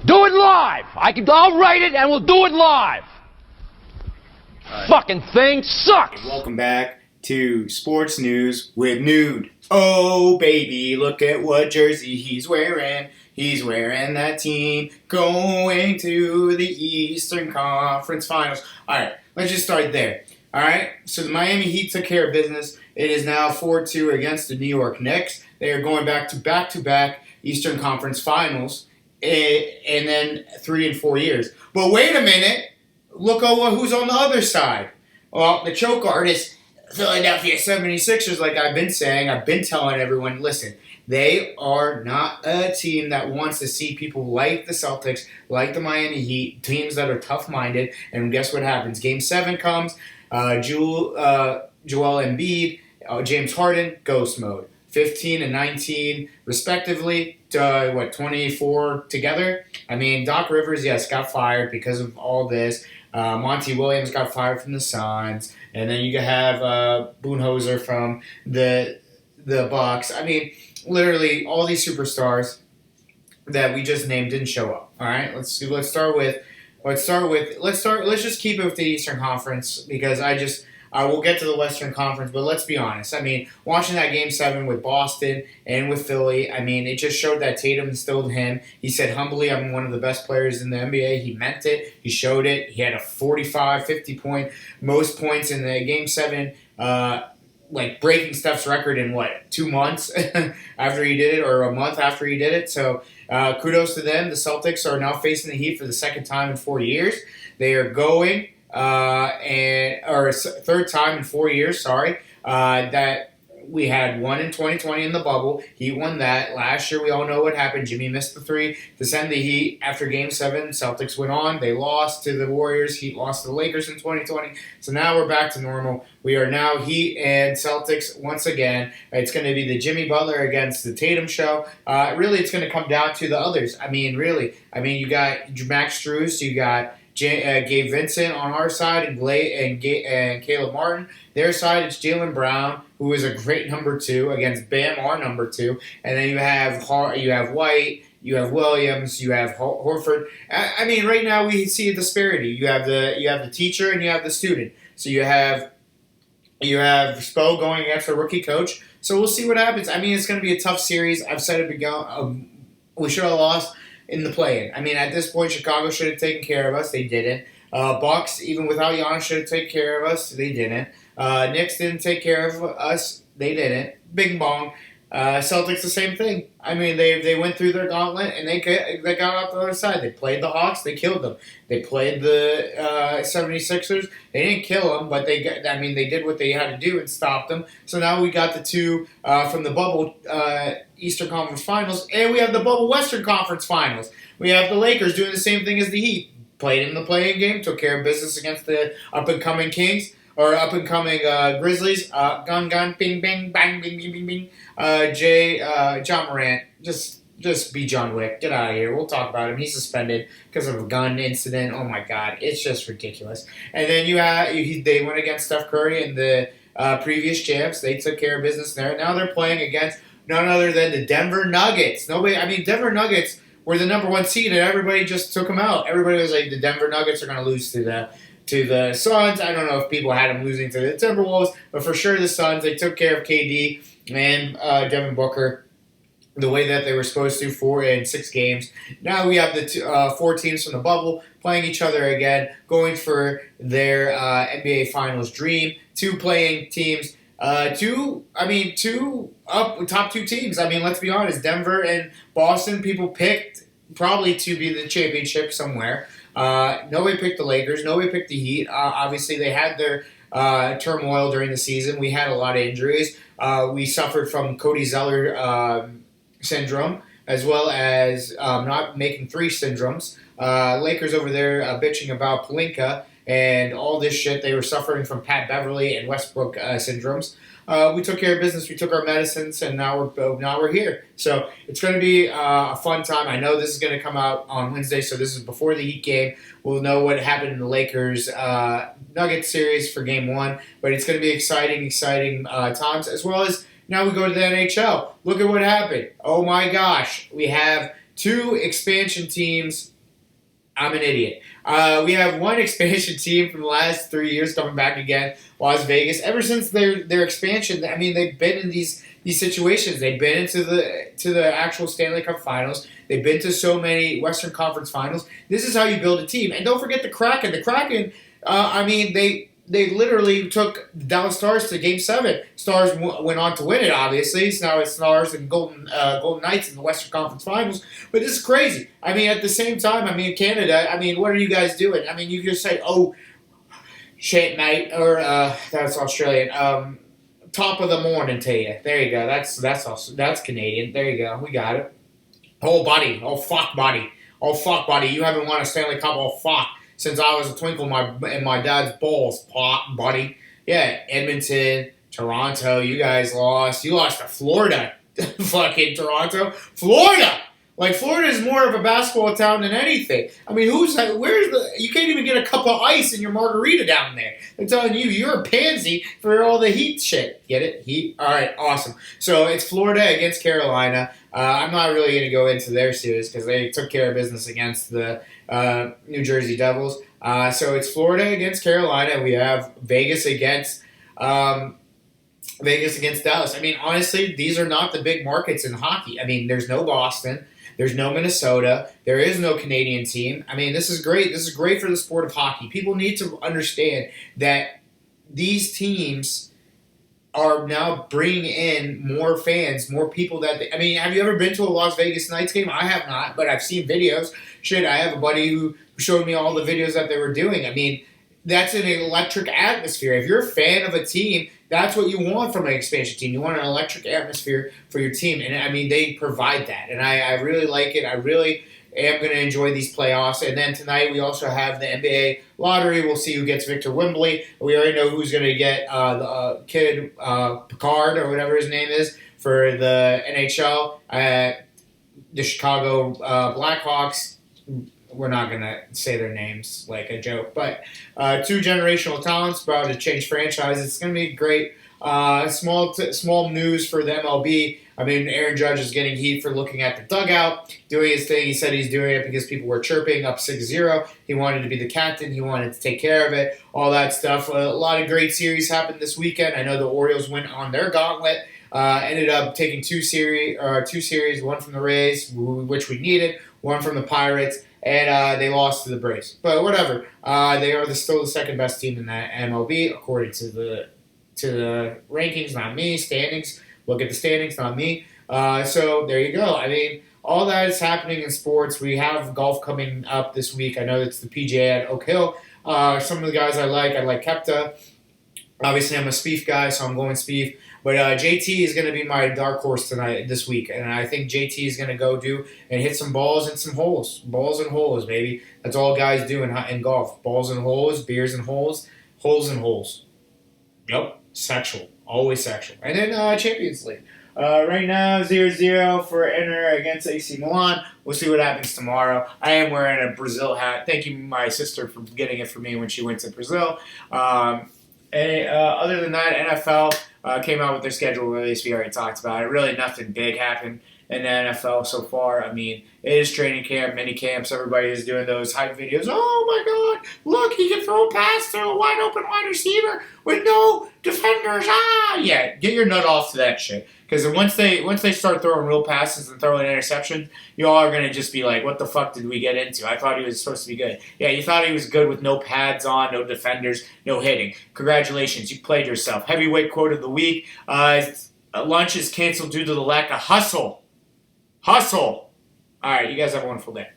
Do it live. I'll write it and we'll do it live. Fucking thing sucks. Welcome back to Sports News with Noud. Oh, baby, look at what jersey he's wearing. He's wearing that team going to the Eastern Conference Finals. All right, let's just start there. All right, so the Miami Heat took care of business. It is now 4-2 against the New York Knicks. They are going back-to-back Eastern Conference Finals, and then 3 and 4 years. But wait a minute. Look at who's on the other side. Well, the choke artist, Philadelphia 76ers, like I've been saying, I've been telling everyone, listen, they are not a team that wants to see people like the Celtics, like the Miami Heat, teams that are tough-minded. And guess what happens? Game 7 comes, Joel Embiid, James Harden, ghost mode. 15 and 19, respectively, 24 together? I mean, Doc Rivers, yes, got fired because of all this. Monty Williams got fired from the Suns. And then you have Budenholzer from the Bucks. I mean, literally, all these superstars that we just named didn't show up. All right, let's just keep it with the Eastern Conference because we'll get to the Western Conference, but let's be honest. I mean, watching that Game 7 with Boston and with Philly, I mean, it just showed that Tatum instilled him. He said, humbly, I'm one of the best players in the NBA. He meant it. He showed it. He had a 45, 50-point, most points in the Game 7, breaking Steph's record in, 2 months after he did it, or a month after he did it. So kudos to them. The Celtics are now facing the Heat for the second time in 4 years. They are going... third time in 4 years, that we had one in 2020 in the bubble. Heat won that. Last year, we all know what happened. Jimmy missed the 3 to send the Heat. After Game 7, Celtics went on. They lost to the Warriors. Heat lost to the Lakers in 2020. So now we're back to normal. We are now Heat and Celtics once again. It's going to be the Jimmy Butler against the Tatum show. Really, it's going to come down to the others. I mean, you got Max Strus, you got Gabe Vincent on our side, and Caleb Martin. Their side, it's Jaylen Brown, who is a great number 2 against Bam, our number 2. And then you have White, you have Williams, you have Horford. I mean, right now we see a disparity. You have the teacher and you have the student. So you have Spo going against a rookie coach. So we'll see what happens. I mean, it's going to be a tough series. I've said it again. We should have lost in the play-in. I mean, at this point, Chicago should have taken care of us. They didn't. Bucks, even without Giannis, should have taken care of us. They didn't. Knicks didn't take care of us. They didn't. Bing bong. Celtics, the same thing. I mean, they went through their gauntlet, and they got out the other side. They played the Hawks. They killed them. They played the 76ers. They didn't kill them, but they did what they had to do and stopped them. So now we got the 2 from the bubble Eastern Conference Finals, and we have the bubble Western Conference Finals. We have the Lakers doing the same thing as the Heat. Played in the play-in game, took care of business against the up-and-coming Kings, or up-and-coming Grizzlies. Gun, bing, bing, bang, bing, bing, bing, bing. John Morant, just be John Wick. Get out of here. We'll talk about him. He's suspended because of a gun incident. Oh, my God. It's just ridiculous. And then they went against Steph Curry in the previous champs. They took care of business there. Now they're playing against none other than the Denver Nuggets. Denver Nuggets were the number 1 seed, and everybody just took them out. Everybody was like, the Denver Nuggets are going to lose to the Suns. I don't know if people had them losing to the Timberwolves, but for sure the Suns, they took care of KD and Devin Booker the way that they were supposed to 4 in 6 games. Now we have the 4 teams from the bubble playing each other again, going for their NBA Finals dream. 2 playing teams. Top 2 teams. I mean, let's be honest. Denver and Boston, people picked probably to be the championship somewhere. Nobody picked the Lakers. Nobody picked the Heat. Obviously, they had their turmoil during the season. We had a lot of injuries. We suffered from Cody Zeller syndrome, as well as not making 3 syndromes. Lakers over there bitching about Pelinka and all this shit. They were suffering from Pat Beverly and Westbrook syndromes. We took care of business. We took our medicines, and now we're here. So it's going to be a fun time. I know this is going to come out on Wednesday, so this is before the Heat game. We'll know what happened in the Lakers Nuggets series for Game 1, but it's going to be exciting times, as well as now we go to the NHL. Look at what happened. Oh my gosh, we have 2 expansion teams. I'm an idiot. We have 1 expansion team from the last 3 years coming back again, Las Vegas. Ever since their expansion, I mean, they've been in these situations. They've been into the actual Stanley Cup Finals. They've been to so many Western Conference Finals. This is how you build a team. And don't forget the Kraken. The Kraken, I mean, they literally took the Dallas Stars to Game 7. Stars went on to win it, obviously. So now it's Stars and Golden Knights in the Western Conference Finals. But this is crazy. I mean, at the same time, I mean, Canada, I mean, what are you guys doing? I mean, you just say, oh, shit, mate, or that's Australian. Top of the morning to you. There you go. That's Canadian. There you go. We got it. Oh, buddy. Oh, fuck, buddy. Oh, fuck, buddy. You haven't won a Stanley Cup. Oh, fuck. Since I was a twinkle in my dad's balls, pop, buddy. Yeah, Edmonton, Toronto, you guys lost. You lost to Florida. Fucking Toronto. Florida! Like, Florida is more of a basketball town than anything. I mean, you can't even get a cup of ice in your margarita down there. I'm telling you, you're a pansy for all the Heat shit. Get it? Heat? All right, awesome. So it's Florida against Carolina. I'm not really going to go into their series because they took care of business against the New Jersey Devils. So it's Florida against Carolina. We have Vegas against Dallas. I mean, honestly, these are not the big markets in hockey. I mean, there's no Boston. There's no Minnesota. There is no Canadian team. I mean, this is great. This is great for the sport of hockey. People need to understand that these teams are now bringing in more fans, more people I mean, have you ever been to a Las Vegas Knights game? I have not, but I've seen videos. Shit, I have a buddy who showed me all the videos that they were doing. I mean, that's an electric atmosphere. If you're a fan of a team, that's what you want from an expansion team. You want an electric atmosphere for your team. And, I mean, they provide that. And I really like it. I really am going to enjoy these playoffs. And then tonight we also have the NBA lottery. We'll see who gets Victor Wembley. We already know who's going to get the kid Picard or whatever his name is for the NHL. The Chicago Blackhawks. We're not going to say their names like a joke. But 2 generational talents about to change franchises. It's going to be great. Small news for the MLB. I mean, Aaron Judge is getting heat for looking at the dugout, doing his thing. He said he's doing it because people were chirping up 6-0. He wanted to be the captain. He wanted to take care of it, all that stuff. A lot of great series happened this weekend. I know the Orioles went on their gauntlet. Ended up taking 2 series, one from the Rays, which we needed, one from the Pirates, and they lost to the Braves. But whatever. They are still the second best team in the MLB, according to the rankings, not me. Standings. Look at the standings, not me. So there you go. I mean, all that is happening in sports. We have golf coming up this week. I know it's the PGA at Oak Hill. Some of the guys I like Koepka. Obviously, I'm a Spieth guy, so I'm going Spieth. But JT is going to be my dark horse this week. And I think JT is going to go and hit some balls and some holes. Balls and holes, baby. That's all guys do in golf. Balls and holes, beers and holes, holes and holes. Yep, sexual. Always sexual. And then Champions League. Right now, 0-0 for Inter against AC Milan. We'll see what happens tomorrow. I am wearing a Brazil hat. Thank you, my sister, for getting it for me when she went to Brazil. Other than that, NFL came out with their schedule release. We already talked about it. Really nothing big happened in the NFL so far. I mean, it is training camp, mini camps. Everybody is doing those hype videos. Oh, my God. Look, he can throw a pass to a wide open wide receiver with no defenders. Yeah, get your nut off to that shit. Because once they start throwing real passes and throwing interceptions, you all are going to just be like, what the fuck did we get into? I thought he was supposed to be good. Yeah, you thought he was good with no pads on, no defenders, no hitting. Congratulations, you played yourself. Heavyweight quote of the week. Lunch is canceled due to the lack of hustle. Hustle. All right, you guys have a wonderful day.